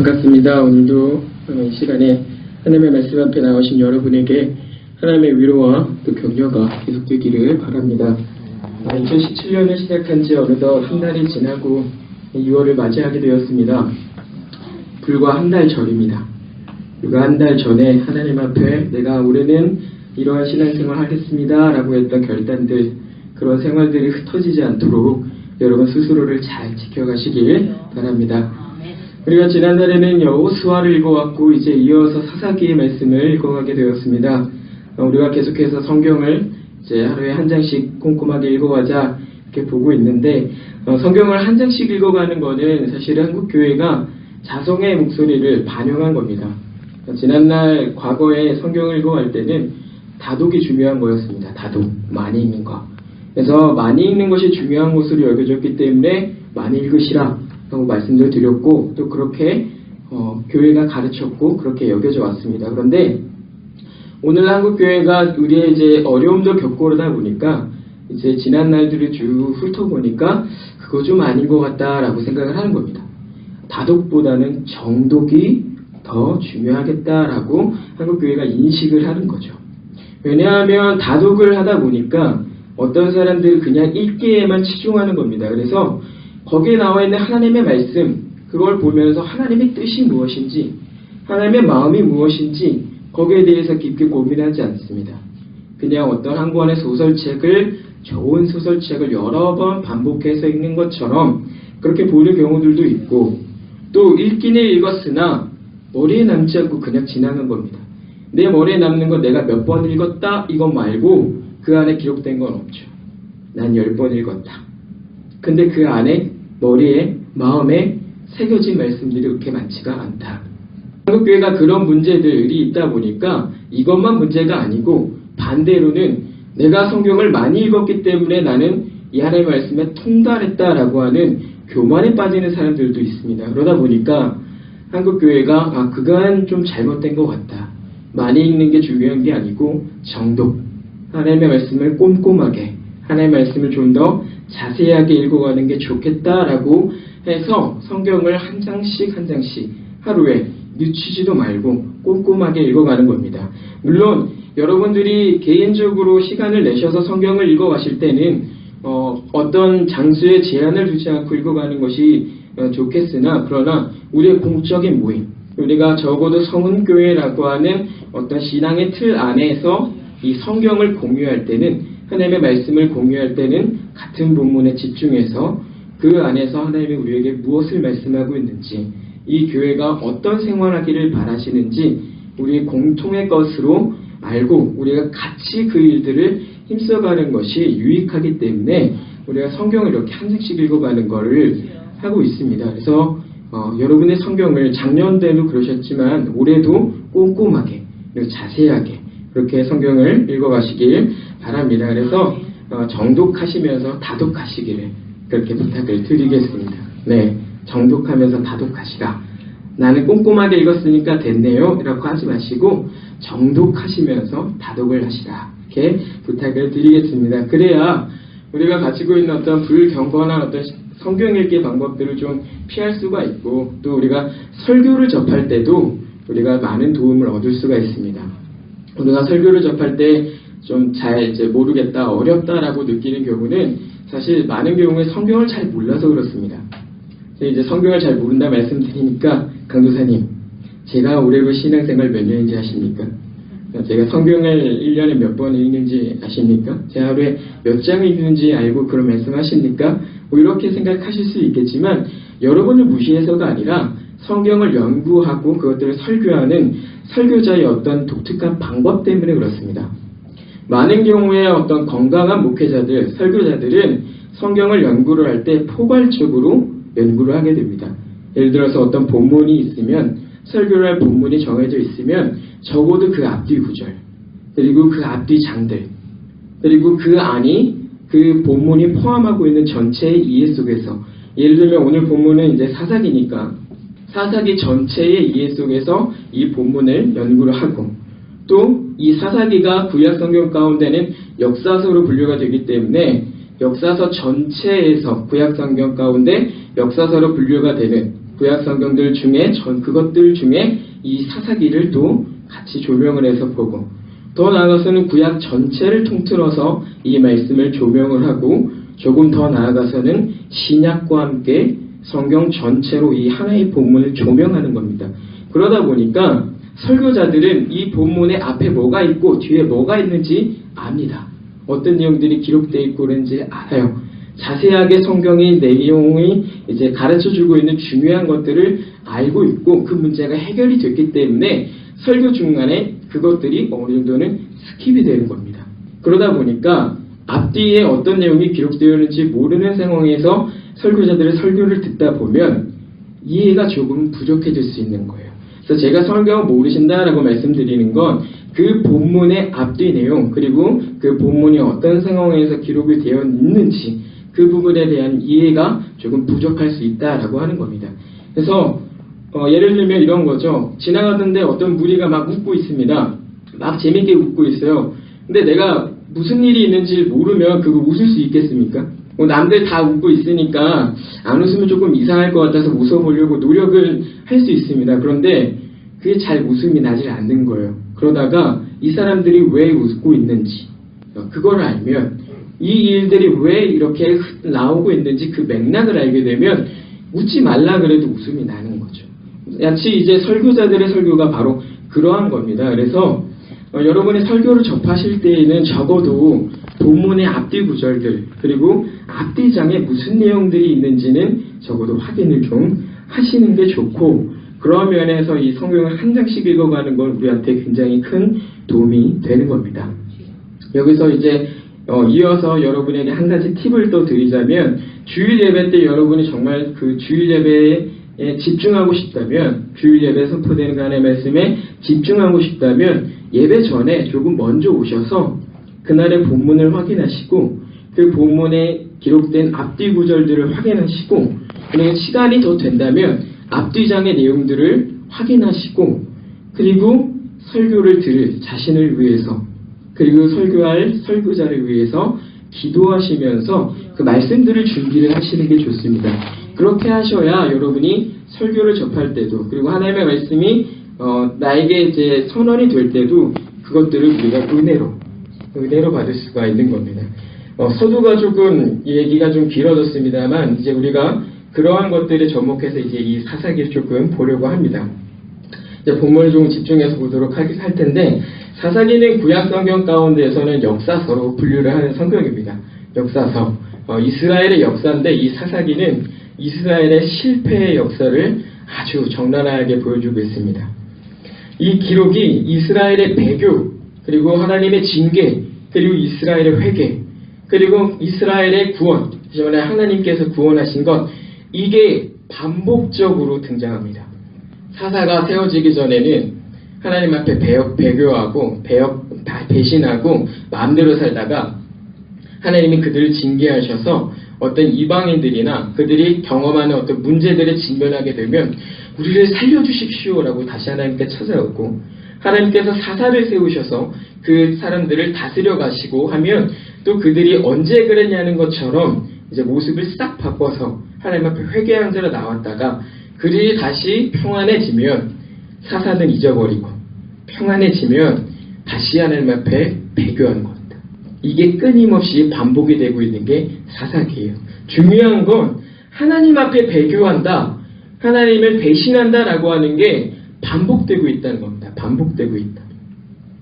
반갑습니다. 오늘도 이 시간에 하나님의 말씀 앞에 나오신 여러분에게 하나님의 위로와 또 격려가 계속되기를 바랍니다. 2017년을 시작한 지 어느덧 한 달이 지나고 6월을 맞이하게 되었습니다. 불과 한 달 전입니다. 불과 한 달 전에 하나님 앞에 내가 올해는 이러한 신앙생활 하겠습니다 라고 했던 결단들, 그런 생활들이 흩어지지 않도록 여러분 스스로를 잘 지켜가시길 바랍니다. 우리가 지난달에는 여호수아를 읽어왔고 이제 이어서 사사기의 말씀을 읽어가게 되었습니다. 우리가 계속해서 성경을 이제 하루에 한 장씩 꼼꼼하게 읽어가자 이렇게 보고 있는데, 성경을 한 장씩 읽어가는 것은 사실은 한국교회가 자성의 목소리를 반영한 겁니다. 지난날 과거에 성경을 읽어갈 때는 다독이 중요한 거였습니다. 다독, 많이 읽는 거. 그래서 많이 읽는 것이 중요한 것으로 여겨졌기 때문에 많이 읽으시라 라고 말씀도 드렸고, 또 그렇게 교회가 가르쳤고 그렇게 여겨져 왔습니다. 그런데 오늘 한국교회가 우리의 이제 어려움도 겪고 그러다 보니까 이제 지난 날들을 쭉 훑어보니까 그거 좀 아닌 것 같다라고 생각을 하는 겁니다. 다독보다는 정독이 더 중요하겠다라고 한국교회가 인식을 하는 거죠. 왜냐하면 다독을 하다 보니까 어떤 사람들은 그냥 읽기에만 치중하는 겁니다. 그래서 거기에 나와 있는 하나님의 말씀, 그걸 보면서 하나님의 뜻이 무엇인지, 하나님의 마음이 무엇인지 거기에 대해서 깊게 고민하지 않습니다. 그냥 어떤 한 권의 소설책을, 좋은 소설책을 여러 번 반복해서 읽는 것처럼 그렇게 보는 경우들도 있고, 또 읽기는 읽었으나 머리에 남지 않고 그냥 지나간 겁니다. 내 머리에 남는 건 내가 몇 번 읽었다 이것 말고 그 안에 기록된 건 없죠. 난 10번 읽었다. 근데 그 안에 머리에, 마음에 새겨진 말씀들이 그렇게 많지가 않다. 한국교회가 그런 문제들이 있다 보니까 이것만 문제가 아니고 반대로는 내가 성경을 많이 읽었기 때문에 나는 이 하나님의 말씀에 통달했다라고 하는 교만에 빠지는 사람들도 있습니다. 그러다 보니까 한국교회가 그건 좀 잘못된 것 같다. 많이 읽는 게 중요한 게 아니고 정독, 하나님의 말씀을 꼼꼼하게, 하나님의 말씀을 좀 더 자세하게 읽어가는 게 좋겠다라고 해서 성경을 한 장씩 한 장씩 하루에 늦추지도 말고 꼼꼼하게 읽어가는 겁니다. 물론 여러분들이 개인적으로 시간을 내셔서 성경을 읽어가실 때는 어떤 장소에 제한을 두지 않고 읽어가는 것이 좋겠으나, 그러나 우리의 공적인 모임, 우리가 적어도 성은교회라고 하는 어떤 신앙의 틀 안에서 이 성경을 공유할 때는, 하나님의 말씀을 공유할 때는 같은 본문에 집중해서 그 안에서 하나님이 우리에게 무엇을 말씀하고 있는지, 이 교회가 어떤 생활하기를 바라시는지 우리의 공통의 것으로 알고 우리가 같이 그 일들을 힘써가는 것이 유익하기 때문에 우리가 성경을 이렇게 한 장씩 읽어가는 것을 하고 있습니다. 그래서 여러분의 성경을 작년 때도 그러셨지만 올해도 꼼꼼하게 그리고 자세하게 그렇게 성경을 읽어가시길 바랍니다. 그래서 정독하시면서 다독하시기를 그렇게 부탁을 드리겠습니다. 네, 정독하면서 다독하시라. 나는 꼼꼼하게 읽었으니까 됐네요 라고 하지 마시고 정독하시면서 다독을 하시라, 이렇게 부탁을 드리겠습니다. 그래야 우리가 가지고 있는 어떤 불경건한 어떤 성경 읽기 방법들을 좀 피할 수가 있고, 또 우리가 설교를 접할 때도 우리가 많은 도움을 얻을 수가 있습니다. 우리가 설교를 접할 때 좀 잘 이제 모르겠다, 어렵다라고 느끼는 경우는 사실 많은 경우에 성경을 잘 몰라서 그렇습니다. 이제 성경을 잘 모른다 말씀드리니까, 강도사님, 제가 올해로 신앙생활 몇 년인지 아십니까? 제가 성경을 1년에 몇 번 읽는지 아십니까? 제가 하루에 몇 장을 읽는지 알고 그런 말씀하십니까? 뭐 이렇게 생각하실 수 있겠지만, 여러분을 무시해서가 아니라 성경을 연구하고 그것들을 설교하는 설교자의 어떤 독특한 방법 때문에 그렇습니다. 많은 경우에 어떤 건강한 목회자들, 설교자들은 성경을 연구를 할 때 포괄적으로 연구를 하게 됩니다. 예를 들어서 어떤 본문이 있으면, 설교를 할 본문이 정해져 있으면 적어도 그 앞뒤 구절, 그리고 그 앞뒤 장들, 그리고 그 안이 그 본문이 포함하고 있는 전체의 이해 속에서, 예를 들면 오늘 본문은 이제 사사기니까 사사기 전체의 이해 속에서 이 본문을 연구를 하고, 또 이 사사기가 구약 성경 가운데는 역사서로 분류가 되기 때문에 역사서 전체에서 구약 성경 가운데 역사서로 분류가 되는 구약 성경들 중에 그것들 중에 이 사사기를 또 같이 조명을 해서 보고, 더 나아가서는 구약 전체를 통틀어서 이 말씀을 조명을 하고, 조금 더 나아가서는 신약과 함께 성경 전체로 이 하나의 본문을 조명하는 겁니다. 그러다 보니까 설교자들은 이 본문의 앞에 뭐가 있고 뒤에 뭐가 있는지 압니다. 어떤 내용들이 기록되어 있고 그런지 알아요. 자세하게 성경의 내용이 이제 가르쳐주고 있는 중요한 것들을 알고 있고 그 문제가 해결이 됐기 때문에 설교 중간에 그것들이 어느 정도는 스킵이 되는 겁니다. 그러다 보니까 앞뒤에 어떤 내용이 기록되어 있는지 모르는 상황에서 설교자들의 설교를 듣다 보면 이해가 조금 부족해질 수 있는 거예요. 그래서 제가 성경을 모르신다라고 말씀드리는 건 그 본문의 앞뒤 내용, 그리고 그 본문이 어떤 상황에서 기록이 되어 있는지 그 부분에 대한 이해가 조금 부족할 수 있다라고 하는 겁니다. 그래서 예를 들면 이런 거죠. 지나가던데 어떤 무리가 막 웃고 있습니다. 막 재밌게 웃고 있어요. 근데 내가 무슨 일이 있는지 모르면 그거 웃을 수 있겠습니까? 남들 다 웃고 있으니까 안 웃으면 조금 이상할 것 같아서 웃어보려고 노력을 할 수 있습니다. 그런데 그게 잘 웃음이 나질 않는 거예요. 그러다가 이 사람들이 왜 웃고 있는지 그걸 알면, 이 일들이 왜 이렇게 나오고 있는지 그 맥락을 알게 되면 웃지 말라 그래도 웃음이 나는 거죠. 마치 이제 설교자들의 설교가 바로 그러한 겁니다. 그래서 여러분이 설교를 접하실 때에는 적어도 본문의 앞뒤 구절들, 그리고 앞뒤 장에 무슨 내용들이 있는지는 적어도 확인을 좀 하시는 게 좋고, 그런 면에서 이 성경을 한 장씩 읽어가는 건 우리한테 굉장히 큰 도움이 되는 겁니다. 여기서 이제 이어서 여러분에게 한 가지 팁을 또 드리자면, 주일 예배 때 여러분이 정말 그 주일 예배에 집중하고 싶다면, 주일 예배 선포되는 하나님의 말씀에 집중하고 싶다면 예배 전에 조금 먼저 오셔서 그날의 본문을 확인하시고 그 본문에 기록된 앞뒤 구절들을 확인하시고, 그리고 시간이 더 된다면 앞뒤장의 내용들을 확인하시고, 그리고 설교를 들을 자신을 위해서, 그리고 설교할 설교자를 위해서 기도하시면서 그 말씀들을 준비를 하시는 게 좋습니다. 그렇게 하셔야 여러분이 설교를 접할 때도, 그리고 하나님의 말씀이 나에게 이제 선언이 될 때도 그것들을 우리가 은혜로 받을 수가 있는 겁니다. 서두가 조금 얘기가 좀 길어졌습니다만, 이제 우리가 그러한 것들에 접목해서 이제 이 사사기를 조금 보려고 합니다. 이제 본문을 좀 집중해서 보도록 할 텐데, 사사기는 구약 성경 가운데에서는 역사서로 분류를 하는 성경입니다. 역사서. 이스라엘의 역사인데 이 사사기는 이스라엘의 실패의 역사를 아주 적나라하게 보여주고 있습니다. 이 기록이 이스라엘의 배교, 그리고 하나님의 징계, 그리고 이스라엘의 회개, 그리고 이스라엘의 구원, 이전에 하나님께서 구원하신 것, 이게 반복적으로 등장합니다. 사사가 세워지기 전에는 하나님 앞에 배교하고 배신하고 마음대로 살다가 하나님이 그들을 징계하셔서 어떤 이방인들이나 그들이 경험하는 어떤 문제들에 직면하게 되면 우리를 살려주십시오라고 다시 하나님께 찾아오고, 하나님께서 사사를 세우셔서 그 사람들을 다스려 가시고 하면 또 그들이 언제 그랬냐는 것처럼 이제 모습을 싹 바꿔서 하나님 앞에 회개한 자로 나왔다가 그들이 다시 평안해지면 사사는 잊어버리고, 평안해지면 다시 하나님 앞에 배교하는 겁니다. 이게 끊임없이 반복이 되고 있는 게 사사기예요. 중요한 건 하나님 앞에 배교한다, 하나님을 배신한다라고 하는 게 반복되고 있다는 겁니다. 반복되고 있다.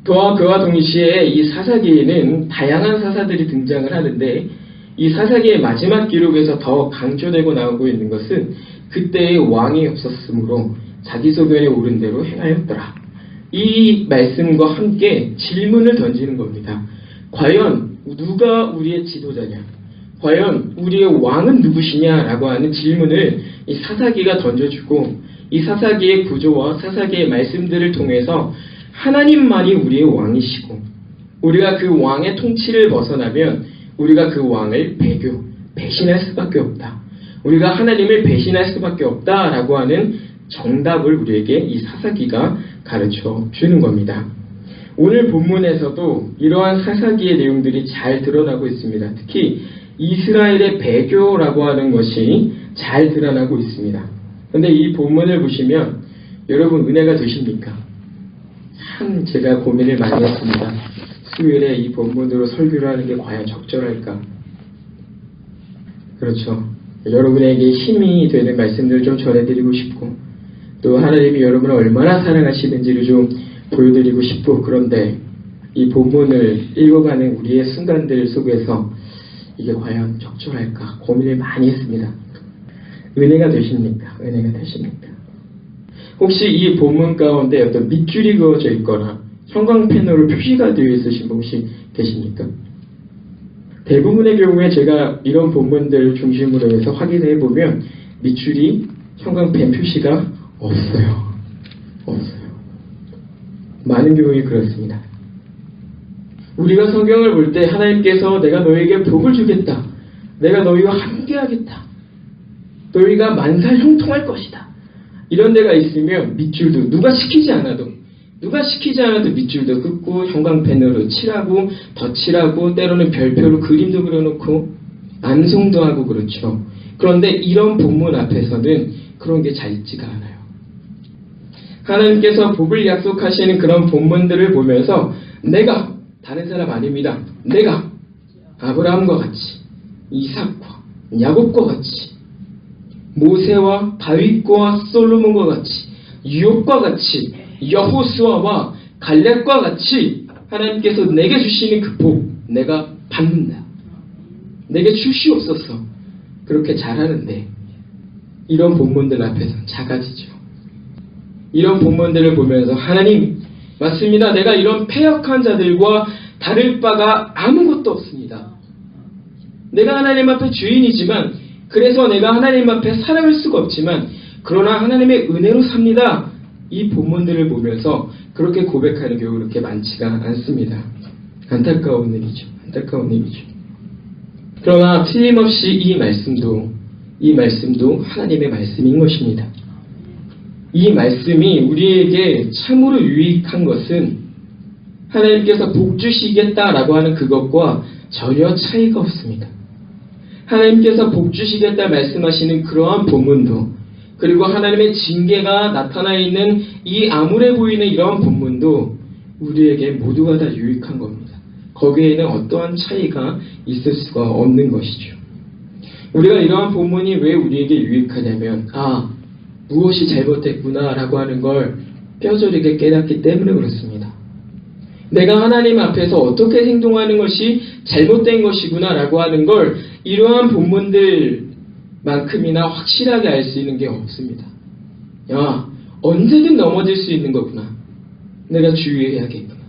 그와 동시에 이 사사기에는 다양한 사사들이 등장을 하는데, 이 사사기의 마지막 기록에서 더 강조되고 나오고 있는 것은 그때의 왕이 없었으므로 자기 소견에 오른 대로 행하였더라. 이 말씀과 함께 질문을 던지는 겁니다. 과연 누가 우리의 지도자냐? 과연 우리의 왕은 누구시냐라고 하는 질문을 이 사사기가 던져주고, 이 사사기의 구조와 사사기의 말씀들을 통해서 하나님만이 우리의 왕이시고, 우리가 그 왕의 통치를 벗어나면 우리가 그 왕을 배신할 수밖에 없다, 우리가 하나님을 배신할 수밖에 없다라고 하는 정답을 우리에게 이 사사기가 가르쳐 주는 겁니다. 오늘 본문에서도 이러한 사사기의 내용들이 잘 드러나고 있습니다. 특히 이스라엘의 배교라고 하는 것이 잘 드러나고 있습니다. 근데 이 본문을 보시면 여러분 은혜가 되십니까? 참 제가 고민을 많이 했습니다. 수요일에 이 본문으로 설교를 하는 게 과연 적절할까? 그렇죠. 여러분에게 힘이 되는 말씀들을 좀 전해드리고 싶고, 또 하나님이 여러분을 얼마나 사랑하시는지를 좀 보여드리고 싶고, 그런데 이 본문을 읽어가는 우리의 순간들 속에서 이게 과연 적절할까 고민을 많이 했습니다. 은혜가 되십니까? 은혜가 되십니까? 혹시 이 본문 가운데 어떤 밑줄이 그어져 있거나 형광펜으로 표시가 되어 있으신 분 혹시 계십니까? 대부분의 경우에 제가 이런 본문들을 중심으로 해서 확인해 보면 밑줄이 형광펜 표시가 없어요. 많은 경우에 그렇습니다. 우리가 성경을 볼 때 하나님께서 내가 너에게 복을 주겠다. 내가 너희와 함께하겠다. 너희가 만살 형통할 것이다. 이런 데가 있으면 밑줄도 누가 시키지 않아도 밑줄도 긋고 형광펜으로 칠하고 덧칠하고 때로는 별표로 그림도 그려놓고 암송도 하고 그렇죠. 그런데 이런 본문 앞에서는 그런 게 잘 있지가 않아요. 하나님께서 복을 약속하시는 그런 본문들을 보면서 내가 다른 사람 아닙니다. 내가 아브라함과 같이 이삭과 야곱과 같이 모세와 다윗과 솔로몬과 같이 유업과 같이 여호수아와 갈렙과 같이 하나님께서 내게 주시는 그 복 내가 받는다. 내게 주시옵소서. 그렇게 잘하는데 이런 본문들 앞에서 작아지죠. 이런 본문들을 보면서 하나님 맞습니다. 내가 이런 패역한 자들과 다를 바가 아무것도 없습니다. 내가 하나님 앞에 주인이지만 그래서 내가 하나님 앞에 살아갈 수가 없지만 그러나 하나님의 은혜로 삽니다. 이 본문들을 보면서 그렇게 고백하는 경우 그렇게 많지가 않습니다. 안타까운 일이죠. 그러나 틀림없이 이 말씀도 하나님의 말씀인 것입니다. 이 말씀이 우리에게 참으로 유익한 것은 하나님께서 복 주시겠다라고 하는 그것과 전혀 차이가 없습니다. 하나님께서 복 주시겠다 말씀하시는 그러한 본문도 그리고 하나님의 징계가 나타나 있는 이 암울해 보이는 이러한 본문도 우리에게 모두가 다 유익한 겁니다. 거기에는 어떠한 차이가 있을 수가 없는 것이죠. 우리가 이러한 본문이 왜 우리에게 유익하냐면 무엇이 잘못됐구나 라고 하는 걸 뼈저리게 깨닫기 때문에 그렇습니다. 내가 하나님 앞에서 어떻게 행동하는 것이 잘못된 것이구나 라고 하는 걸 이러한 본문들만큼이나 확실하게 알 수 있는 게 없습니다. 언제든 넘어질 수 있는 거구나. 내가 주의해야겠구나.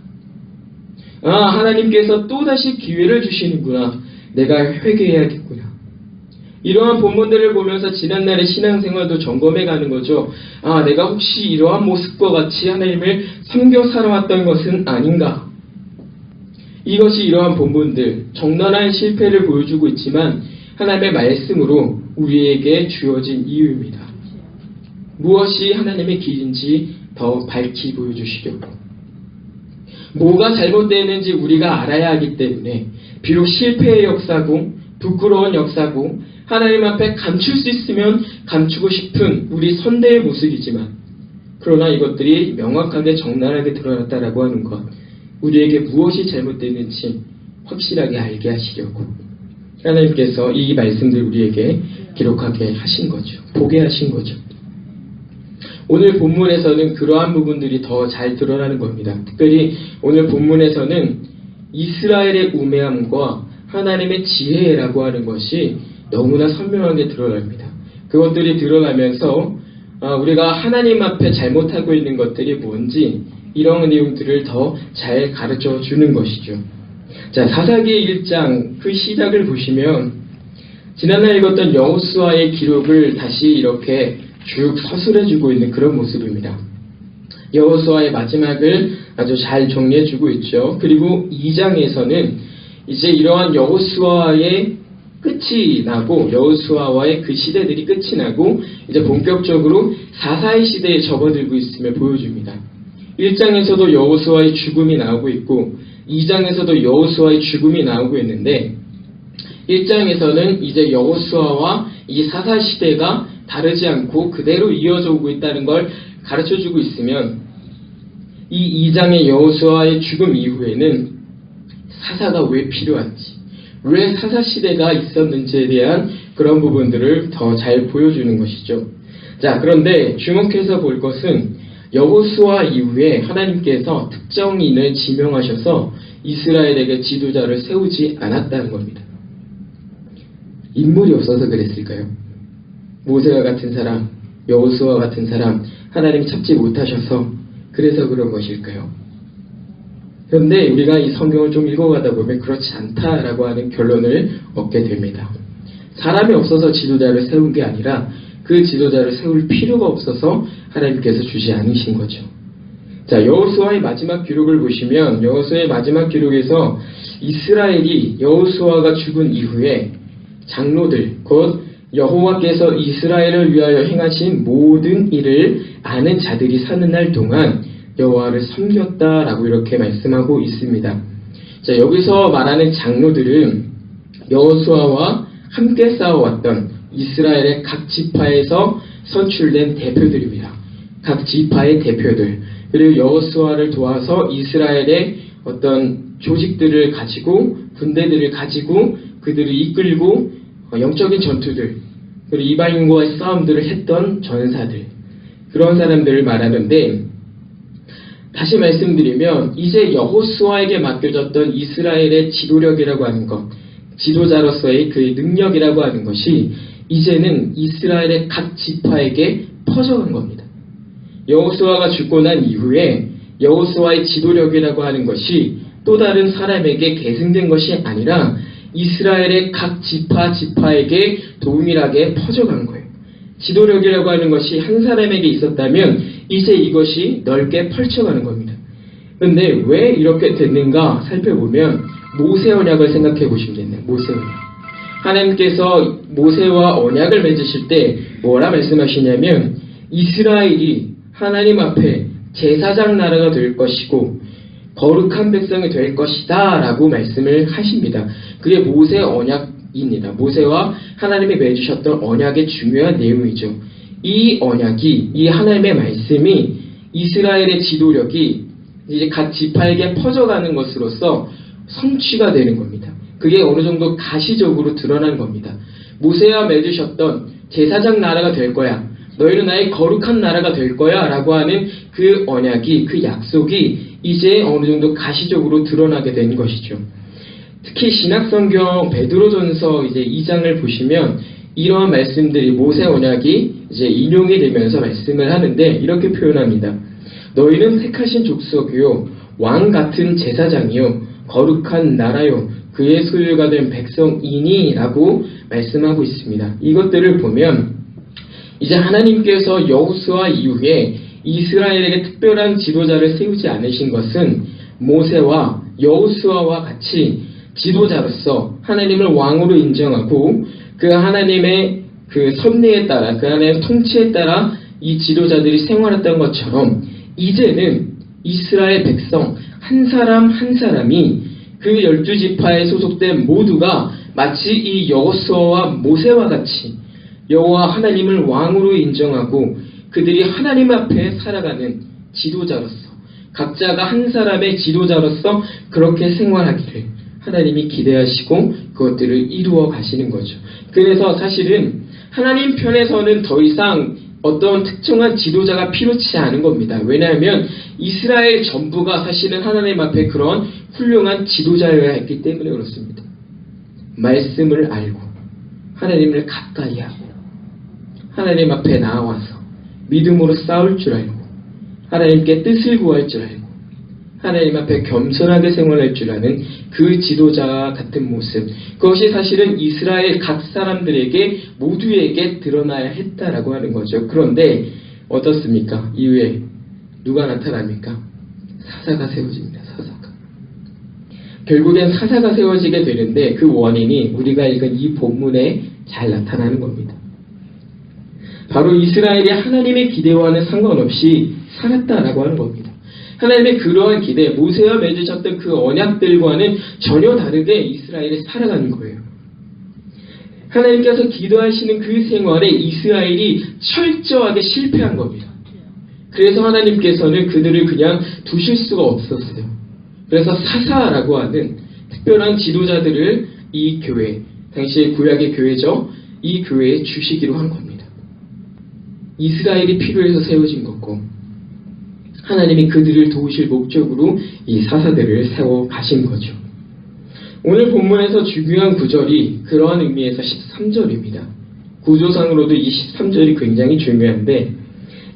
하나님께서 또다시 기회를 주시는구나. 내가 회개해야겠구나. 이러한 본문들을 보면서 지난날의 신앙생활도 점검해 가는 거죠. 내가 혹시 이러한 모습과 같이 하나님을 섬겨 살아왔던 것은 아닌가? 이것이 이러한 본문들, 적나라한 실패를 보여주고 있지만 하나님의 말씀으로 우리에게 주어진 이유입니다. 무엇이 하나님의 길인지 더 밝히 보여주시려고. 뭐가 잘못되는지 우리가 알아야 하기 때문에 비록 실패의 역사고 부끄러운 역사고 하나님 앞에 감출 수 있으면 감추고 싶은 우리 선대의 모습이지만 그러나 이것들이 명확하게 적나라하게 드러났다라고 하는 것 우리에게 무엇이 잘못됐는지 확실하게 알게 하시려고 하나님께서 이 말씀들 우리에게 기록하게 하신 거죠. 보게 하신 거죠. 오늘 본문에서는 그러한 부분들이 더 잘 드러나는 겁니다. 특별히 오늘 본문에서는 이스라엘의 우매함과 하나님의 지혜라고 하는 것이 너무나 선명하게 드러납니다. 그것들이 드러나면서 우리가 하나님 앞에 잘못하고 있는 것들이 뭔지 이런 내용들을 더 잘 가르쳐 주는 것이죠. 자, 사사기 1장 그 시작을 보시면 지난날 읽었던 여호수아의 기록을 다시 이렇게 쭉 서술해 주고 있는 그런 모습입니다. 여호수아의 마지막을 아주 잘 정리해 주고 있죠. 그리고 2장에서는 이제 이러한 여호수아의 끝이 나고 여호수아와의 그 시대들이 끝이 나고 이제 본격적으로 사사의 시대에 접어들고 있음을 보여줍니다. 1장에서도 여호수아의 죽음이 나오고 있고 2장에서도 여호수아의 죽음이 나오고 있는데 1장에서는 이제 여호수아와 이 사사 시대가 다르지 않고 그대로 이어져 오고 있다는 걸 가르쳐주고 있으면 이 2장의 여호수아의 죽음 이후에는 사사가 왜 필요한지, 왜 사사시대가 있었는지에 대한 그런 부분들을 더 잘 보여주는 것이죠. 자, 그런데 주목해서 볼 것은 여호수아 이후에 하나님께서 특정인을 지명하셔서 이스라엘에게 지도자를 세우지 않았다는 겁니다. 인물이 없어서 그랬을까요? 모세와 같은 사람, 여호수아 같은 사람, 하나님이 찾지 못하셔서 그래서 그런 것일까요? 그런데 우리가 이 성경을 좀 읽어가다 보면 그렇지 않다라고 하는 결론을 얻게 됩니다. 사람이 없어서 지도자를 세운 게 아니라 그 지도자를 세울 필요가 없어서 하나님께서 주지 않으신 거죠. 자, 여호수아의 마지막 기록을 보시면 여호수아의 마지막 기록에서 이스라엘이 여호수아가 죽은 이후에 장로들, 곧 여호와께서 이스라엘을 위하여 행하신 모든 일을 아는 자들이 사는 날 동안 여호와를 섬겼다라고 이렇게 말씀하고 있습니다. 자, 여기서 말하는 장로들은 여호수아와 함께 싸워왔던 이스라엘의 각 지파에서 선출된 대표들입니다. 각 지파의 대표들, 그리고 여호수아를 도와서 이스라엘의 어떤 조직들을 가지고 군대들을 가지고 그들을 이끌고 영적인 전투들, 그리고 이방인과의 싸움들을 했던 전사들, 그런 사람들을 말하는데, 다시 말씀드리면 이제 여호수아에게 맡겨졌던 이스라엘의 지도력이라고 하는 것, 지도자로서의 그의 능력이라고 하는 것이 이제는 이스라엘의 각 지파에게 퍼져간 겁니다. 여호수아가 죽고 난 이후에 여호수아의 지도력이라고 하는 것이 또 다른 사람에게 계승된 것이 아니라 이스라엘의 각 지파에게 동일하게 퍼져간 거예요. 지도력이라고 하는 것이 한 사람에게 있었다면 이제 이것이 넓게 펼쳐가는 겁니다. 그런데 왜 이렇게 됐는가 살펴보면 모세 언약을 생각해 보시면 되네요. 모세 언약. 하나님께서 모세와 언약을 맺으실 때 뭐라 말씀하시냐면 이스라엘이 하나님 앞에 제사장 나라가 될 것이고 거룩한 백성이 될 것이다 라고 말씀을 하십니다. 그게 모세 언약입니다. 모세와 하나님이 맺으셨던 언약의 중요한 내용이죠. 이 언약이, 이 하나님의 말씀이 이스라엘의 지도력이 이제 각 지파에게 퍼져가는 것으로서 성취가 되는 겁니다. 그게 어느 정도 가시적으로 드러나는 겁니다. 모세와 맺으셨던 제사장 나라가 될 거야, 너희는 나의 거룩한 나라가 될 거야 라고 하는 그 언약이, 그 약속이 이제 어느 정도 가시적으로 드러나게 된 것이죠. 특히 신약성경 베드로전서 이제 2장을 보시면 이러한 말씀들이 모세 언약이 이제 인용이 되면서 말씀을 하는데 이렇게 표현합니다. 너희는 택하신 족속이요 왕 같은 제사장이요 거룩한 나라요 그의 소유가 된 백성이니 라고 말씀하고 있습니다. 이것들을 보면 이제 하나님께서 여호수아 이후에 이스라엘에게 특별한 지도자를 세우지 않으신 것은 모세와 여호수아와 같이 지도자로서 하나님을 왕으로 인정하고 그 하나님의 그 섭리에 따라, 그 하나님의 통치에 따라 이 지도자들이 생활했던 것처럼 이제는 이스라엘 백성 한 사람 한 사람이 그 12지파에 소속된 모두가 마치 이 여호수아와 모세와 같이 여호와 하나님을 왕으로 인정하고 그들이 하나님 앞에 살아가는 지도자로서 각자가 한 사람의 지도자로서 그렇게 생활하기를 하나님이 기대하시고 그것들을 이루어 가시는 거죠. 그래서 사실은 하나님 편에서는 더 이상 어떤 특정한 지도자가 필요치 않은 겁니다. 왜냐하면 이스라엘 전부가 사실은 하나님 앞에 그런 훌륭한 지도자여야 했기 때문에 그렇습니다. 말씀을 알고 하나님을 가까이 하고 하나님 앞에 나와서 믿음으로 싸울 줄 알고 하나님께 뜻을 구할 줄 알고 하나님 앞에 겸손하게 생활할 줄 아는 그 지도자와 같은 모습, 그것이 사실은 이스라엘 각 사람들에게 모두에게 드러나야 했다라고 하는 거죠. 그런데 어떻습니까? 이후에 누가 나타납니까? 사사가 세워집니다. 사사가. 결국엔 사사가 세워지게 되는데 그 원인이 우리가 읽은 이 본문에 잘 나타나는 겁니다. 바로 이스라엘이 하나님의 기대와는 상관없이 살았다라고 하는 겁니다. 하나님의 그러한 기대, 모세와 맺으셨던 그 언약들과는 전혀 다르게 이스라엘이 살아가는 거예요. 하나님께서 기도하시는 그 생활에 이스라엘이 철저하게 실패한 겁니다. 그래서 하나님께서는 그들을 그냥 두실 수가 없었어요. 그래서 사사라고 하는 특별한 지도자들을 이 교회, 당시의 구약의 교회죠. 이 교회에 주시기로 한 겁니다. 이스라엘이 필요해서 세워진 거고 하나님이 그들을 도우실 목적으로 이 사사들을 세워 가신 거죠. 오늘 본문에서 중요한 구절이 그러한 의미에서 13절입니다. 구조상으로도 이 13절이 굉장히 중요한데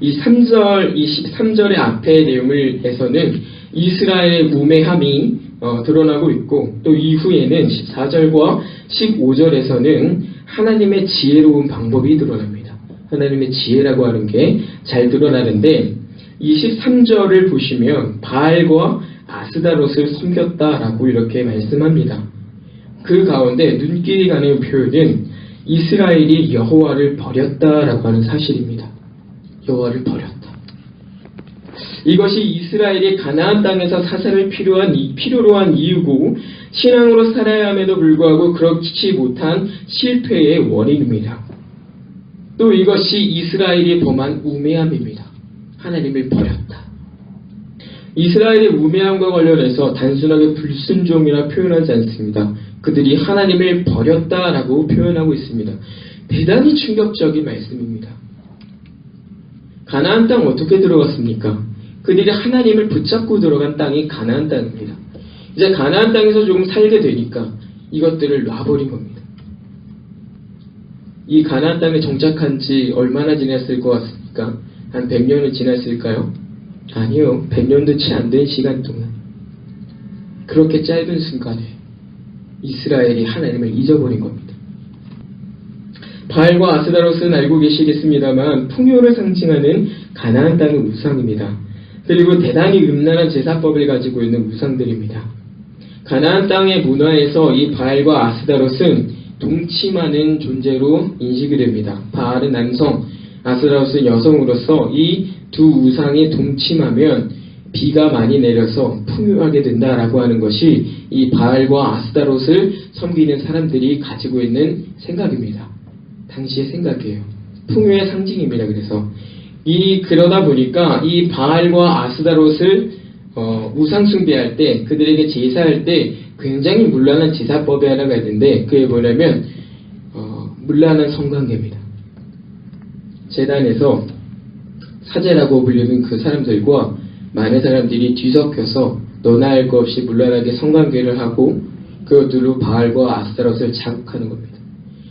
이 13절의 앞의 내용에서는 이스라엘의 우매함이 드러나고 있고 또 이후에는 14절과 15절에서는 하나님의 지혜로운 방법이 드러납니다. 하나님의 지혜라고 하는 게 잘 드러나는데 이 13절을 보시면 바알과 아스다롯을 섬겼다라고 이렇게 말씀합니다. 그 가운데 눈길이 가는 표현은 이스라엘이 여호와를 버렸다라고 하는 사실입니다. 여호와를 버렸다. 이것이 이스라엘이 가나안 땅에서 사사를 필요로 한 이유고 신앙으로 살아야 함에도 불구하고 그렇지 못한 실패의 원인입니다. 또 이것이 이스라엘이 범한 우매함입니다. 하나님을 버렸다. 이스라엘의 우매함과 관련해서 단순하게 불순종이라 표현하지 않습니다. 그들이 하나님을 버렸다라고 표현하고 있습니다. 대단히 충격적인 말씀입니다. 가나안 땅 어떻게 들어갔습니까? 그들이 하나님을 붙잡고 들어간 땅이 가나안 땅입니다. 이제 가나안 땅에서 조금 살게 되니까 이것들을 놔버린 겁니다. 이 가나안 땅에 정착한 지 얼마나 지났을 것 같습니까? 한 100년은 지났을까요? 아니요. 100년도 채 안 된 시간 동안 그렇게 짧은 순간에 이스라엘이 하나님을 잊어버린 겁니다. 바알과 아스다롯은 알고 계시겠습니다만 풍요를 상징하는 가나안 땅의 우상입니다. 그리고 대단히 음란한 제사법을 가지고 있는 우상들입니다. 가나안 땅의 문화에서 이 바알과 아스다롯은 동침하는 존재로 인식이 됩니다. 바알은 남성, 아스다롯은 여성으로서 이 두 우상이 동침하면 비가 많이 내려서 풍요하게 된다라고 하는 것이 이 바알과 아스다롯을 섬기는 사람들이 가지고 있는 생각입니다. 당시의 생각이에요. 풍요의 상징입니다. 그러다 보니까 이 바알과 아스다롯을 우상 숭배할 때 그들에게 제사할 때 굉장히 문란한 제사법이 하나가 있는데 그게 뭐냐면 문란한 성관계입니다. 제단에서 사제라고 불리는 그 사람들과 많은 사람들이 뒤섞여서 너나 할 것 없이 문란하게 성관계를 하고 그것들로 바알과 아스다롯을 자극하는 겁니다.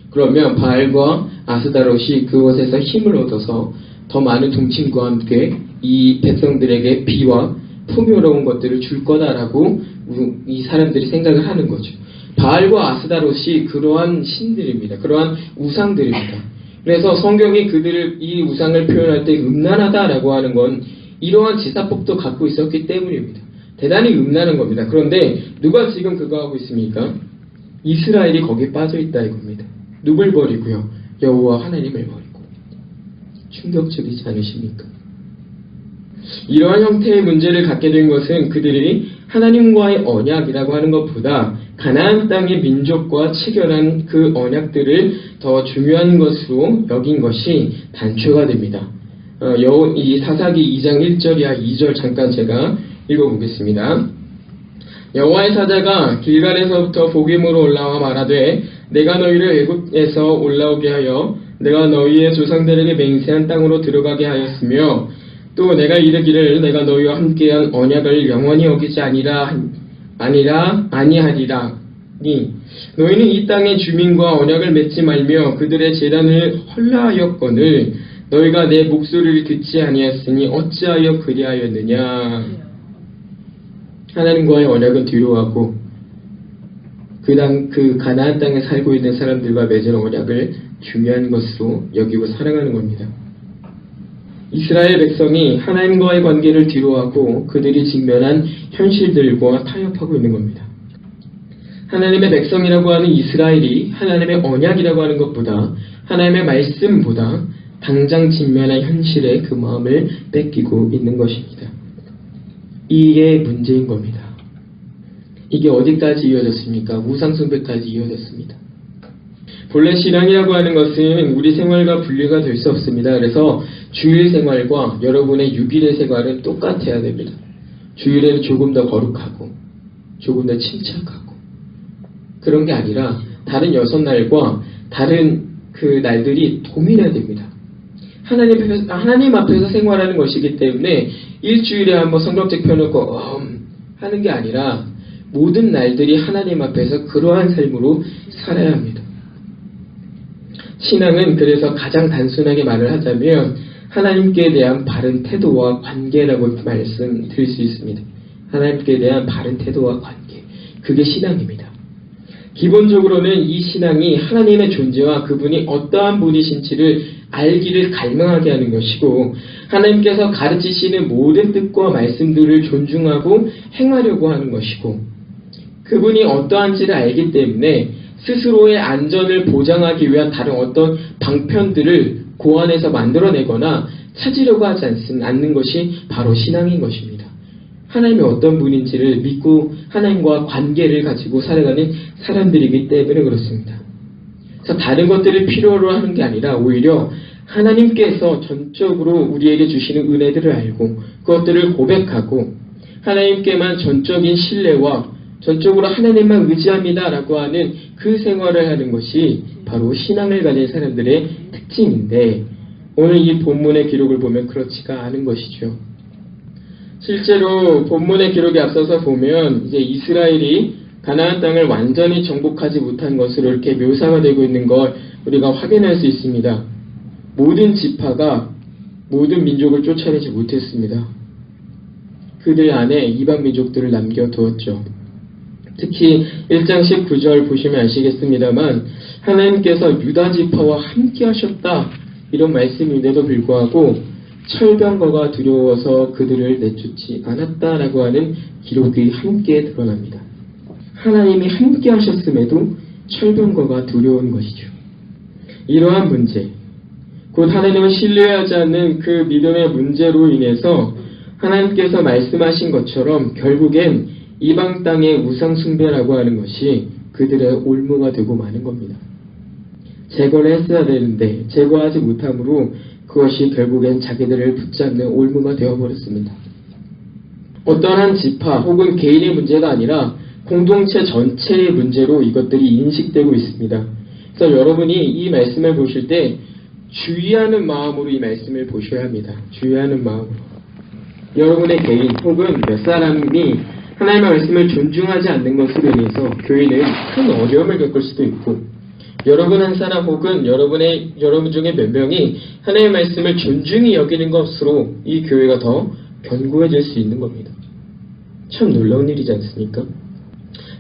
그러면 바알과 아스다롯이 그것에서 힘을 얻어서 더 많은 동침과 함께 이 백성들에게 비와 풍요로운 것들을 줄 거다라고 이 사람들이 생각을 하는 거죠. 바알과 아스다롯이 그러한 신들입니다. 그러한 우상들입니다. 그래서 성경이 그들을 이 우상을 표현할 때 음란하다라고 하는 건 이러한 제사법도 갖고 있었기 때문입니다. 대단히 음란한 겁니다. 그런데 누가 지금 그거 하고 있습니까? 이스라엘이 거기에 빠져 있다 이겁니다. 누굴 버리고요? 여호와 하나님을 버리고. 충격적이지 않으십니까? 이러한 형태의 문제를 갖게 된 것은 그들이 하나님과의 언약이라고 하는 것보다 가나안 땅의 민족과 체결한 그 언약들을 더 중요한 것으로 여긴 것이 단초가 됩니다. 이 사사기 2장 1절 이하 2절 잠깐 제가 읽어보겠습니다. 여호와의 사자가 길갈에서부터 복임으로 올라와 말하되 내가 너희를 애굽에서 올라오게 하여 내가 너희의 조상들에게 맹세한 땅으로 들어가게 하였으며 또 내가 이르기를 내가 너희와 함께한 언약을 영원히 어기지 아니하리라니 너희는 이 땅의 주민과 언약을 맺지 말며 그들의 제단을 헐라하였거늘 너희가 내 목소리를 듣지 아니하였으니 어찌하여 그리하였느냐. 하나님과의 언약은 뒤로 하고 그 가나안 땅에 살고 있는 사람들과 맺은 언약을 중요한 것으로 여기고 살아가는 겁니다. 이스라엘 백성이 하나님과의 관계를 뒤로하고 그들이 직면한 현실들과 타협하고 있는 겁니다. 하나님의 백성이라고 하는 이스라엘이 하나님의 언약이라고 하는 것보다 하나님의 말씀보다 당장 직면한 현실에 그 마음을 뺏기고 있는 것입니다. 이게 문제인 겁니다. 이게 어디까지 이어졌습니까? 우상숭배까지 이어졌습니다. 본래 신앙이라고 하는 것은 우리 생활과 분리가 될 수 없습니다. 그래서 주일 생활과 여러분의 6일의 생활은 똑같아야 됩니다. 주일에는 조금 더 거룩하고 조금 더 침착하고 그런 게 아니라 다른 6날과 다른 그 날들이 동일해야 됩니다. 하나님 앞에서 생활하는 것이기 때문에 일주일에 한번 성경책 펴놓고 하는 게 아니라 모든 날들이 하나님 앞에서 그러한 삶으로 살아야 합니다. 신앙은 그래서 가장 단순하게 말을 하자면 하나님께 대한 바른 태도와 관계라고 말씀드릴 수 있습니다. 하나님께 대한 바른 태도와 관계, 그게 신앙입니다. 기본적으로는 이 신앙이 하나님의 존재와 그분이 어떠한 분이신지를 알기를 갈망하게 하는 것이고, 하나님께서 가르치시는 모든 뜻과 말씀들을 존중하고 행하려고 하는 것이고, 그분이 어떠한지를 알기 때문에 스스로의 안전을 보장하기 위한 다른 어떤 방편들을 고안해서 만들어내거나 찾으려고 하지 않는 것이 바로 신앙인 것입니다. 하나님이 어떤 분인지를 믿고 하나님과 관계를 가지고 살아가는 사람들이기 때문에 그렇습니다. 그래서 다른 것들을 필요로 하는 게 아니라 오히려 하나님께서 전적으로 우리에게 주시는 은혜들을 알고 그것들을 고백하고 하나님께만 전적인 신뢰와 전적으로 하나님만 의지합니다 라고 하는 그 생활을 하는 것이 바로 신앙을 가진 사람들의 특징인데, 오늘 이 본문의 기록을 보면 그렇지가 않은 것이죠. 실제로 본문의 기록에 앞서서 보면 이제 이스라엘이 가나안 땅을 완전히 정복하지 못한 것으로 이렇게 묘사가 되고 있는 걸 우리가 확인할 수 있습니다. 모든 지파가 모든 민족을 쫓아내지 못했습니다. 그들 안에 이방 민족들을 남겨두었죠. 특히 1장 19절 보시면 아시겠습니다만 하나님께서 유다 지파와 함께 하셨다 이런 말씀인데도 불구하고 철병거가 두려워서 그들을 내쫓지 않았다라고 하는 기록이 함께 드러납니다. 하나님이 함께 하셨음에도 철병거가 두려운 것이죠. 이러한 문제, 곧 하나님을 신뢰하지 않는 그 믿음의 문제로 인해서 하나님께서 말씀하신 것처럼 결국엔 이방 땅의 우상 숭배라고 하는 것이 그들의 올무가 되고 마는 겁니다. 제거를 했어야 되는데 제거하지 못함으로 그것이 결국엔 자기들을 붙잡는 올무가 되어버렸습니다. 어떠한 지파 혹은 개인의 문제가 아니라 공동체 전체의 문제로 이것들이 인식되고 있습니다. 그래서 여러분이 이 말씀을 보실 때 주의하는 마음으로 이 말씀을 보셔야 합니다. 주의하는 마음으로. 여러분의 개인 혹은 몇 사람이 하나님의 말씀을 존중하지 않는 것으로 인해서 교회는 큰 어려움을 겪을 수도 있고, 여러분 한 사람 혹은 여러분 중에 몇 명이 하나님의 말씀을 존중히 여기는 것으로 이 교회가 더 견고해질 수 있는 겁니다. 참 놀라운 일이지 않습니까?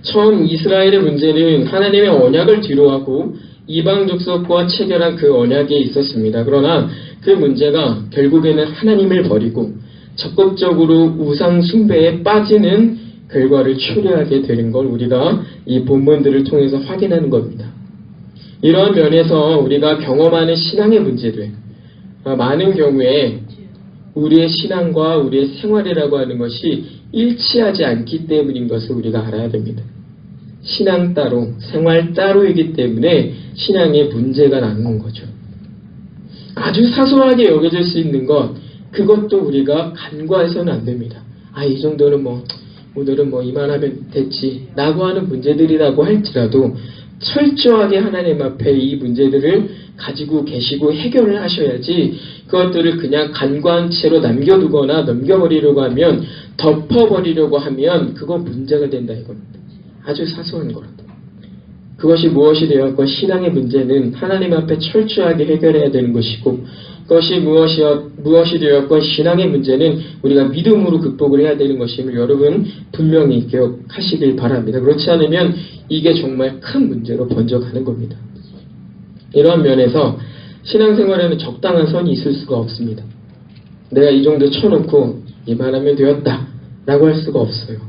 처음 이스라엘의 문제는 하나님의 언약을 뒤로하고 이방 족속과 체결한 그 언약에 있었습니다. 그러나 그 문제가 결국에는 하나님을 버리고 적극적으로 우상 숭배에 빠지는 결과를 초래하게 되는 걸 우리가 이 본문들을 통해서 확인하는 겁니다. 이러한 면에서 우리가 경험하는 신앙의 문제들, 많은 경우에 우리의 신앙과 우리의 생활이라고 하는 것이 일치하지 않기 때문인 것을 우리가 알아야 됩니다. 신앙 따로, 생활 따로이기 때문에 신앙에 문제가 나는 거죠. 아주 사소하게 여겨질 수 있는 것, 그것도 우리가 간과해서는 안 됩니다. 이 정도는 오늘은 이만하면 됐지 라고 하는 문제들이라고 할지라도 철저하게 하나님 앞에 이 문제들을 가지고 계시고 해결을 하셔야지, 그것들을 그냥 간과한 채로 남겨두거나 넘겨버리려고 하면, 덮어버리려고 하면 그건 문제가 된다 이겁니다. 아주 사소한 거라도. 그것이 무엇이 되었건 신앙의 문제는 하나님 앞에 철저하게 해결해야 되는 것이고, 그것이 무엇이 되었건 신앙의 문제는 우리가 믿음으로 극복을 해야 되는 것임을 여러분 분명히 기억하시길 바랍니다. 그렇지 않으면 이게 정말 큰 문제로 번져가는 겁니다. 이러한 면에서 신앙생활에는 적당한 선이 있을 수가 없습니다. 내가 이 정도 쳐놓고 이만하면 되었다 라고 할 수가 없어요.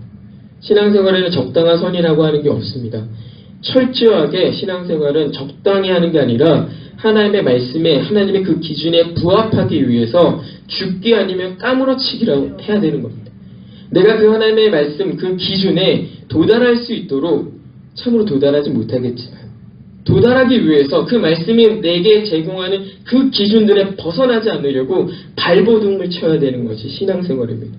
신앙생활에는 적당한 선이라고 하는 게 없습니다. 철저하게 신앙생활은 적당히 하는 게 아니라 하나님의 말씀에, 하나님의 그 기준에 부합하기 위해서 죽기 아니면 까무러치기라고 해야 되는 겁니다. 내가 그 하나님의 말씀, 그 기준에 도달할 수 있도록, 참으로 도달하지 못하겠지만 도달하기 위해서 그 말씀이 내게 제공하는 그 기준들에 벗어나지 않으려고 발버둥을 쳐야 되는 것이 신앙생활입니다.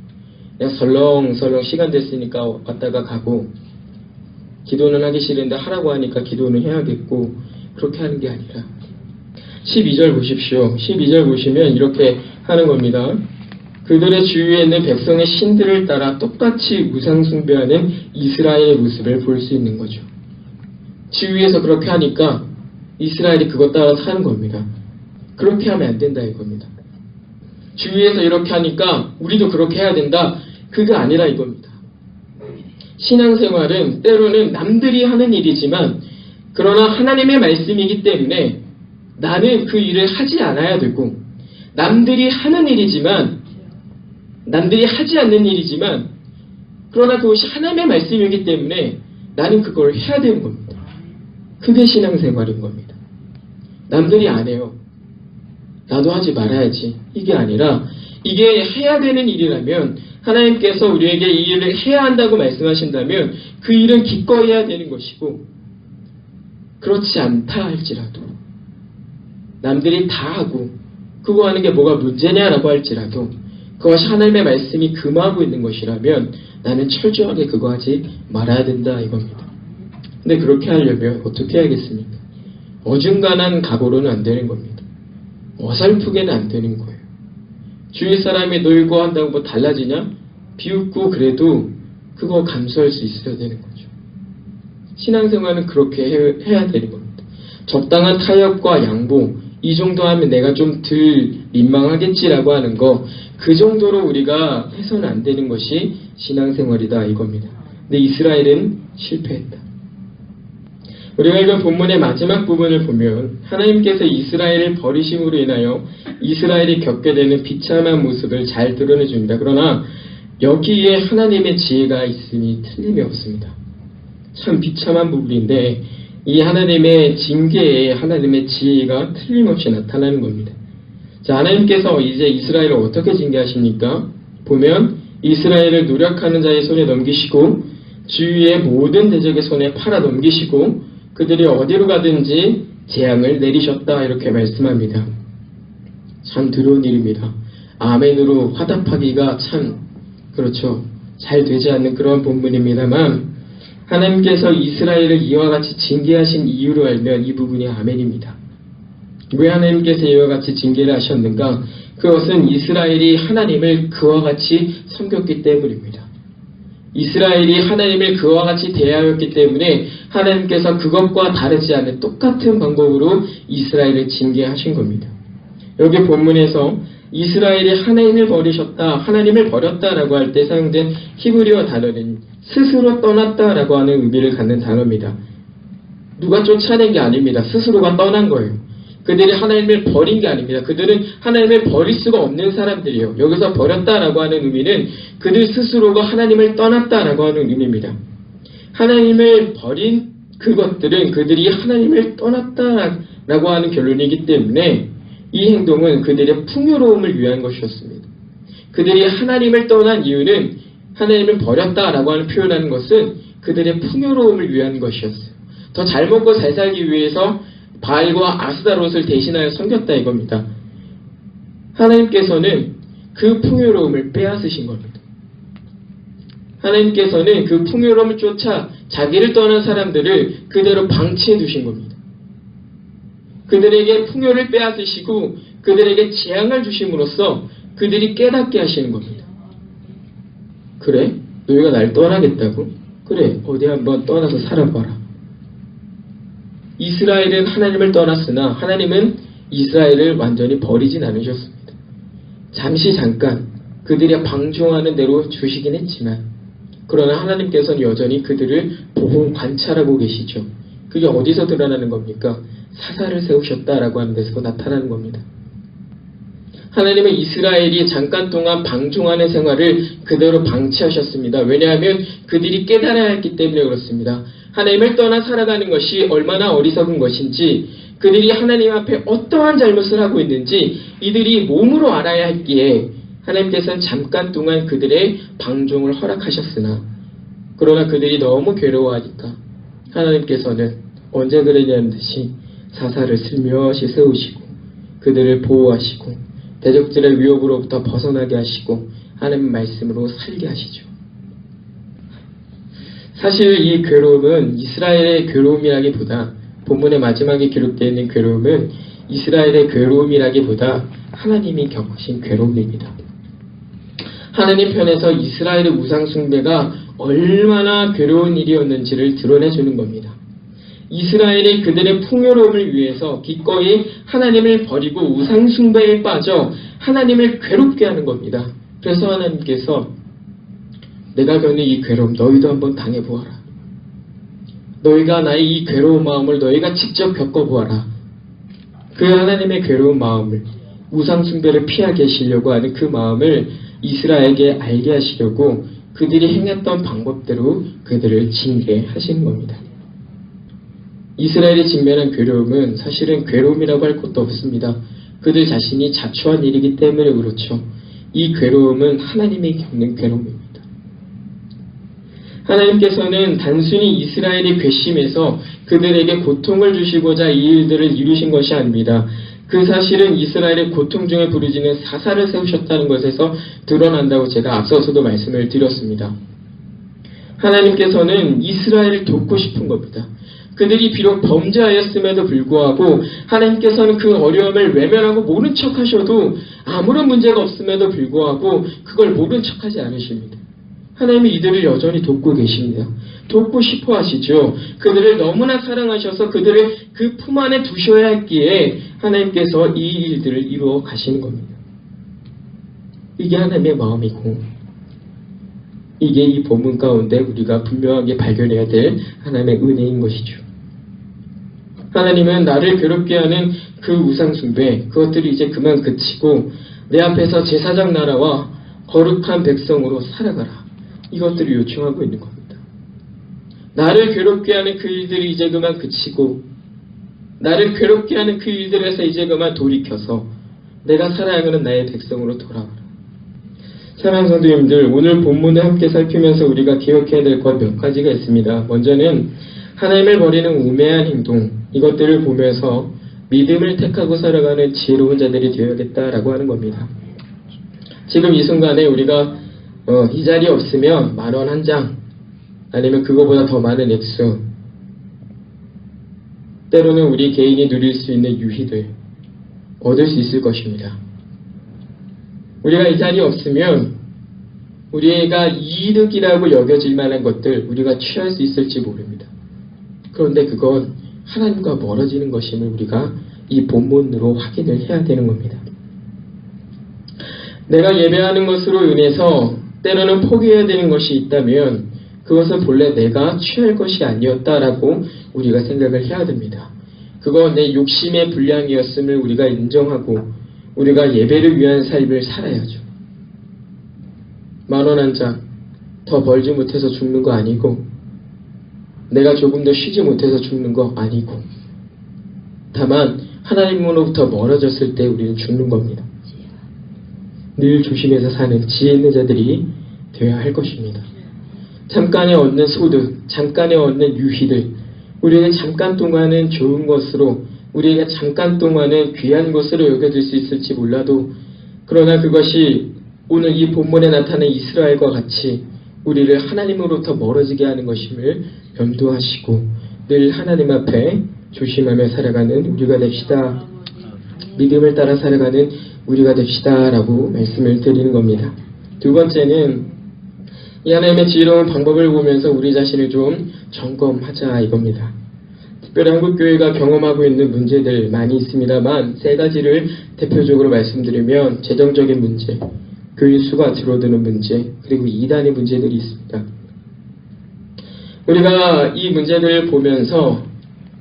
그냥 설렁설렁 시간 됐으니까 왔다가 가고, 기도는 하기 싫은데 하라고 하니까 기도는 해야겠고, 그렇게 하는 게 아니라 12절 보십시오. 12절 보시면 이렇게 하는 겁니다. 그들의 주위에 있는 백성의 신들을 따라 똑같이 우상 숭배하는 이스라엘의 모습을 볼 수 있는 거죠. 주위에서 그렇게 하니까 이스라엘이 그것 따라 사는 겁니다. 그렇게 하면 안 된다 이겁니다. 주위에서 이렇게 하니까 우리도 그렇게 해야 된다. 그게 아니라 이겁니다. 신앙생활은 때로는 남들이 하는 일이지만 그러나 하나님의 말씀이기 때문에 나는 그 일을 하지 않아야 되고, 남들이 하는 일이지만 남들이 하지 않는 일이지만 그러나 그것이 하나님의 말씀이기 때문에 나는 그걸 해야 되는 겁니다. 그게 신앙생활인 겁니다. 남들이 안 해요. 나도 하지 말아야지. 이게 아니라 이게 해야 되는 일이라면 하나님께서 우리에게 이 일을 해야 한다고 말씀하신다면 그 일은 기꺼이 해야 되는 것이고, 그렇지 않다 할지라도 남들이 다 하고 그거 하는 게 뭐가 문제냐라고 할지라도 그것이 하나님의 말씀이 금하고 있는 것이라면 나는 철저하게 그거 하지 말아야 된다 이겁니다. 근데 그렇게 하려면 어떻게 해야겠습니까? 어중간한 각오로는 안 되는 겁니다. 어설프게는 안 되는 거예요. 주위 사람이 놀고 한다고 뭐 달라지냐? 비웃고 그래도 그거 감수할 수 있어야 되는 거죠. 신앙생활은 그렇게 해야 되는 겁니다. 적당한 타협과 양보, 이 정도 하면 내가 좀 덜 민망하겠지라고 하는 거, 그 정도로 우리가 해서는 안 되는 것이 신앙생활이다 이겁니다. 근데 이스라엘은 실패했다. 우리가 읽은 본문의 마지막 부분을 보면 하나님께서 이스라엘을 버리심으로 인하여 이스라엘이 겪게 되는 비참한 모습을 잘 드러내 줍니다. 그러나 여기에 하나님의 지혜가 있음이 틀림이 없습니다. 참 비참한 부분인데 이 하나님의 징계에 하나님의 지혜가 틀림없이 나타나는 겁니다. 자, 하나님께서 이제 이스라엘을 어떻게 징계하십니까? 보면 이스라엘을 노력하는 자의 손에 넘기시고 주위의 모든 대적의 손에 팔아 넘기시고 그들이 어디로 가든지 재앙을 내리셨다 이렇게 말씀합니다. 참 두려운 일입니다. 아멘으로 화답하기가 참 그렇죠. 잘 되지 않는 그런 본문입니다만 하나님께서 이스라엘을 이와 같이 징계하신 이유를 알면 이 부분이 아멘입니다. 왜 하나님께서 이와 같이 징계를 하셨는가? 그것은 이스라엘이 하나님을 그와 같이 섬겼기 때문입니다. 이스라엘이 하나님을 그와 같이 대하였기 때문에 하나님께서 그것과 다르지 않은 똑같은 방법으로 이스라엘을 징계하신 겁니다. 여기 본문에서 이스라엘이 하나님을 버리셨다, 하나님을 버렸다라고 할 때 사용된 히브리어 단어는 스스로 떠났다라고 하는 의미를 갖는 단어입니다. 누가 쫓아낸 게 아닙니다. 스스로가 떠난 거예요. 그들이 하나님을 버린 게 아닙니다. 그들은 하나님을 버릴 수가 없는 사람들이에요. 여기서 버렸다라고 하는 의미는 그들 스스로가 하나님을 떠났다라고 하는 의미입니다. 하나님을 버린 그것들은 그들이 하나님을 떠났다라고 하는 결론이기 때문에 이 행동은 그들의 풍요로움을 위한 것이었습니다. 그들이 하나님을 떠난 이유는 하나님을 버렸다라고 하는 표현하는 것은 그들의 풍요로움을 위한 것이었어요. 더 잘 먹고 잘 살기 위해서 바알과 아스다롯을 대신하여 섬겼다 이겁니다. 하나님께서는 그 풍요로움을 빼앗으신 겁니다. 하나님께서는 그 풍요로움을 쫓아 자기를 떠난 사람들을 그대로 방치해 두신 겁니다. 그들에게 풍요를 빼앗으시고 그들에게 재앙을 주심으로써 그들이 깨닫게 하시는 겁니다. 그래? 너희가 날 떠나겠다고? 그래, 어디 한번 떠나서 살아봐라. 이스라엘은 하나님을 떠났으나 하나님은 이스라엘을 완전히 버리진 않으셨습니다. 잠깐 그들이 방종하는 대로 주시긴 했지만 그러나 하나님께서는 여전히 그들을 보고 관찰하고 계시죠. 그게 어디서 드러나는 겁니까? 사사를 세우셨다라고 하는 데서 나타나는 겁니다. 하나님은 이스라엘이 잠깐 동안 방종하는 생활을 그대로 방치하셨습니다. 왜냐하면 그들이 깨달아야 했기 때문에 그렇습니다. 하나님을 떠나 살아가는 것이 얼마나 어리석은 것인지, 그들이 하나님 앞에 어떠한 잘못을 하고 있는지 이들이 몸으로 알아야 했기에 하나님께서는 잠깐 동안 그들의 방종을 허락하셨으나 그러나 그들이 너무 괴로워하니까 하나님께서는 언제 그러냐는 듯이 사사를 슬며시 세우시고 그들을 보호하시고 대적들의 위협으로부터 벗어나게 하시고 하나님 말씀으로 살게 하시죠. 사실 이 괴로움은 이스라엘의 괴로움이라기보다 본문의 마지막에 기록되어 있는 괴로움은 이스라엘의 괴로움이라기보다 하나님이 겪으신 괴로움입니다. 하나님 편에서 이스라엘의 우상 숭배가 얼마나 괴로운 일이었는지를 드러내주는 겁니다. 이스라엘이 그들의 풍요로움을 위해서 기꺼이 하나님을 버리고 우상 숭배에 빠져 하나님을 괴롭게 하는 겁니다. 그래서 하나님께서 내가 겪는 이 괴로움 너희도 한번 당해보아라. 너희가 나의 이 괴로운 마음을 너희가 직접 겪어보아라. 그 하나님의 괴로운 마음을 우상 숭배를 피하게 하시려고 하는 그 마음을 이스라엘에게 알게 하시려고 그들이 행했던 방법대로 그들을 징계하시는 겁니다. 이스라엘이 직면한 괴로움은 사실은 괴로움이라고 할 것도 없습니다. 그들 자신이 자초한 일이기 때문에 그렇죠. 이 괴로움은 하나님이 겪는 괴로움입니다. 하나님께서는 단순히 이스라엘이 괘씸해서 그들에게 고통을 주시고자 이 일들을 이루신 것이 아닙니다. 그 사실은 이스라엘의 고통 중에 부르짖는 사사를 세우셨다는 것에서 드러난다고 제가 앞서서도 말씀을 드렸습니다. 하나님께서는 이스라엘을 돕고 싶은 겁니다. 그들이 비록 범죄하였음에도 불구하고 하나님께서는 그 어려움을 외면하고 모른 척 하셔도 아무런 문제가 없음에도 불구하고 그걸 모른 척 하지 않으십니다. 하나님이 이들을 여전히 돕고 계십니다. 돕고 싶어 하시죠. 그들을 너무나 사랑하셔서 그들을 그 품 안에 두셔야 했기에 하나님께서 이 일들을 이루어 가시는 겁니다. 이게 하나님의 마음이고 이게 이 본문 가운데 우리가 분명하게 발견해야 될 하나님의 은혜인 것이죠. 하나님은 나를 괴롭게 하는 그 우상숭배 그것들이 이제 그만 그치고 내 앞에서 제사장 나라와 거룩한 백성으로 살아가라. 이것들을 요청하고 있는 겁니다. 나를 괴롭게 하는 그 일들이 이제 그만 그치고 나를 괴롭게 하는 그 일들에서 이제 그만 돌이켜서 내가 사랑하는 나의 백성으로 돌아와라. 사랑하는 성도님들, 오늘 본문을 함께 살피면서 우리가 기억해야 될 것 몇 가지가 있습니다. 먼저는 하나님을 버리는 우매한 행동, 이것들을 보면서 믿음을 택하고 살아가는 지혜로운 자들이 되어야겠다라고 하는 겁니다. 지금 이 순간에 우리가 이 자리에 없으면 10,000원 한 장, 아니면 그거보다 더 많은 액수, 때로는 우리 개인이 누릴 수 있는 유희들 얻을 수 있을 것입니다. 우리가 이 자리에 없으면 우리가 이득이라고 여겨질 만한 것들 우리가 취할 수 있을지 모릅니다. 그런데 그건 하나님과 멀어지는 것임을 우리가 이 본문으로 확인을 해야 되는 겁니다. 내가 예배하는 것으로 인해서 때로는 포기해야 되는 것이 있다면 그것은 본래 내가 취할 것이 아니었다라고 우리가 생각을 해야 됩니다. 그건 내 욕심의 분량이었음을 우리가 인정하고 우리가 예배를 위한 삶을 살아야죠. 10,000원 한 장 더 벌지 못해서 죽는 거 아니고 내가 조금 더 쉬지 못해서 죽는 거 아니고 다만 하나님으로부터 멀어졌을 때 우리는 죽는 겁니다. 늘 조심해서 사는 지혜 있는 자들이 되어야 할 것입니다. 잠깐에 얻는 소득, 잠깐에 얻는 유희들, 우리는 잠깐 동안은 좋은 것으로, 우리가 잠깐 동안은 귀한 것으로 여겨질 수 있을지 몰라도, 그러나 그것이 오늘 이 본문에 나타난 이스라엘과 같이 우리를 하나님으로부터 멀어지게 하는 것임을 염두하시고 늘 하나님 앞에 조심하며 살아가는 우리가 됩시다. 믿음을 따라 살아가는 우리가 됩시다 라고 말씀을 드리는 겁니다. 두 번째는 이 하나님의 지혜로운 방법을 보면서 우리 자신을 좀 점검하자 이겁니다. 특별히 한국교회가 경험하고 있는 문제들 많이 있습니다만 3가지를 대표적으로 말씀드리면 재정적인 문제, 교인 수가 줄어드는 문제, 그리고 이단의 문제들이 있습니다. 우리가 이 문제들을 보면서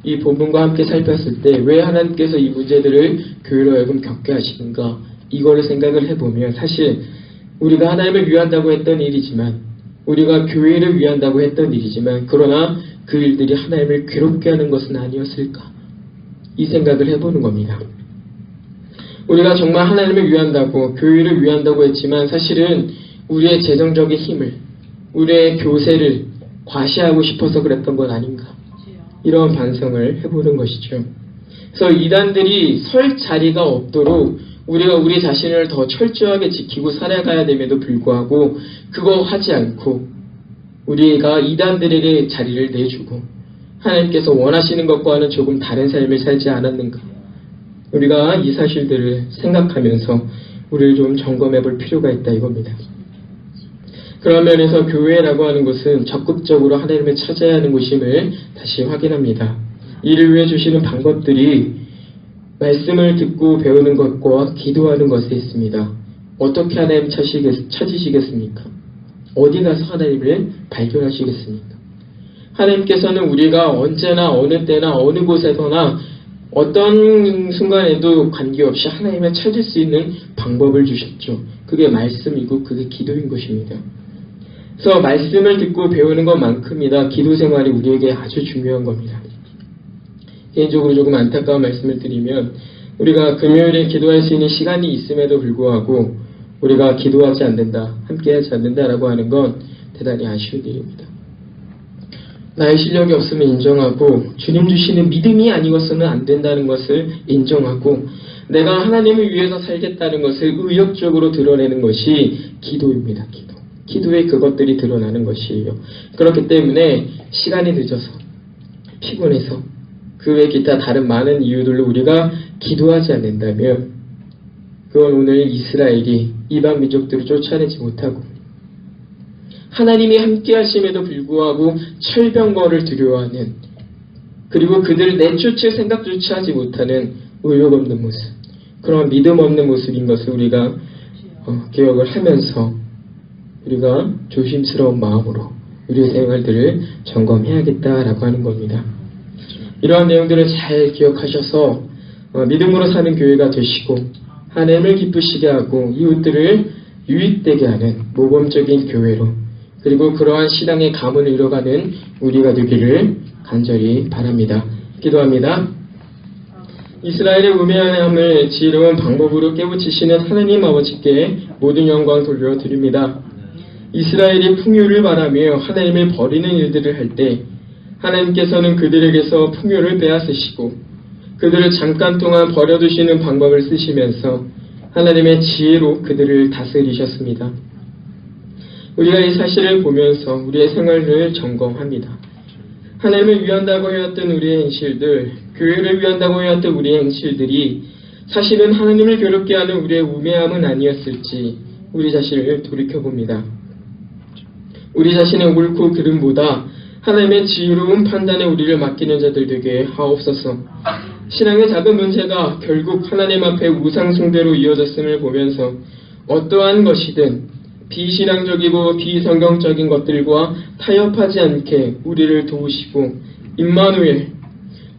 이 본문과 함께 살폈을 때 왜 하나님께서 이 문제들을 교회로 하여금 겪게 하시는가 이거를 생각을 해보면 사실 우리가 하나님을 위한다고 했던 일이지만 우리가 교회를 위한다고 했던 일이지만 그러나 그 일들이 하나님을 괴롭게 하는 것은 아니었을까 이 생각을 해보는 겁니다. 우리가 정말 하나님을 위한다고 교회를 위한다고 했지만 사실은 우리의 재정적인 힘을 우리의 교세를 과시하고 싶어서 그랬던 건 아닌가. 이런 반성을 해보는 것이죠. 그래서 이단들이 설 자리가 없도록 우리가 우리 자신을 더 철저하게 지키고 살아가야 됨에도 불구하고 그거 하지 않고 우리가 이단들에게 자리를 내주고 하나님께서 원하시는 것과는 조금 다른 삶을 살지 않았는가. 우리가 이 사실들을 생각하면서 우리를 좀 점검해 볼 필요가 있다 이겁니다. 그런 면에서 교회라고 하는 것은 적극적으로 하나님을 찾아야 하는 곳임을 다시 확인합니다. 이를 위해 주시는 방법들이 말씀을 듣고 배우는 것과 기도하는 것에 있습니다. 어떻게 하나님 찾으시겠습니까? 어디 가서 하나님을 발견하시겠습니까? 하나님께서는 우리가 언제나 어느 때나 어느 곳에서나 어떤 순간에도 관계없이 하나님을 찾을 수 있는 방법을 주셨죠. 그게 말씀이고 그게 기도인 것입니다. 그래서 말씀을 듣고 배우는 것만큼이나 기도 생활이 우리에게 아주 중요한 겁니다. 개인적으로 조금 안타까운 말씀을 드리면 우리가 금요일에 기도할 수 있는 시간이 있음에도 불구하고 우리가 기도하지 않는다, 함께하지 않는다라고 하는 건 대단히 아쉬운 일입니다. 나의 실력이 없으면 인정하고 주님 주시는 믿음이 아니어서는 안 된다는 것을 인정하고 내가 하나님을 위해서 살겠다는 것을 의욕적으로 드러내는 것이 기도입니다. 기도에 그것들이 드러나는 것이에요. 그렇기 때문에 시간이 늦어서 피곤해서 그 외 기타 다른 많은 이유들로 우리가 기도하지 않는다면 그건 오늘 이스라엘이 이방 민족들을 쫓아내지 못하고 하나님이 함께 하심에도 불구하고 철병거를 두려워하는 그리고 그들을 내쫓을 생각조차 하지 못하는 의욕 없는 모습, 그런 믿음 없는 모습인 것을 우리가 기억을 하면서 우리가 조심스러운 마음으로 우리의 생활들을 점검해야겠다라고 하는 겁니다. 이러한 내용들을 잘 기억하셔서 믿음으로 사는 교회가 되시고 하나님을 기쁘시게 하고 이웃들을 유익되게 하는 모범적인 교회로 그리고 그러한 신앙의 가문을 이뤄가는 우리가 되기를 간절히 바랍니다. 기도합니다. 이스라엘의 우매함을 지혜로운 방법으로 깨우치시는 하나님 아버지께 모든 영광 돌려드립니다. 이스라엘이 풍요를 바라며 하나님을 버리는 일들을 할 때 하나님께서는 그들에게서 풍요를 빼앗으시고 그들을 잠깐 동안 버려두시는 방법을 쓰시면서 하나님의 지혜로 그들을 다스리셨습니다. 우리가 이 사실을 보면서 우리의 생활을 점검합니다. 하나님을 위한다고 해왔던 우리의 행실들, 교회를 위한다고 해왔던 우리의 행실들이 사실은 하나님을 괴롭게 하는 우리의 우매함은 아니었을지 우리 자신을 돌이켜봅니다. 우리 자신의 옳고 그름보다 하나님의 지혜로운 판단에 우리를 맡기는 자들 되게 하옵소서. 신앙의 작은 문제가 결국 하나님 앞에 우상 숭배로 이어졌음을 보면서 어떠한 것이든 비신앙적이고 비성경적인 것들과 타협하지 않게 우리를 도우시고 임마누엘,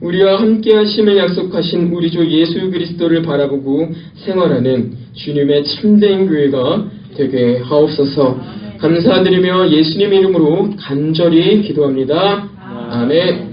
우리와 함께 하심을 약속하신 우리 주 예수 그리스도를 바라보고 생활하는 주님의 참된 교회가 되게 하옵소서. 감사드리며 예수님 이름으로 간절히 기도합니다. 아멘.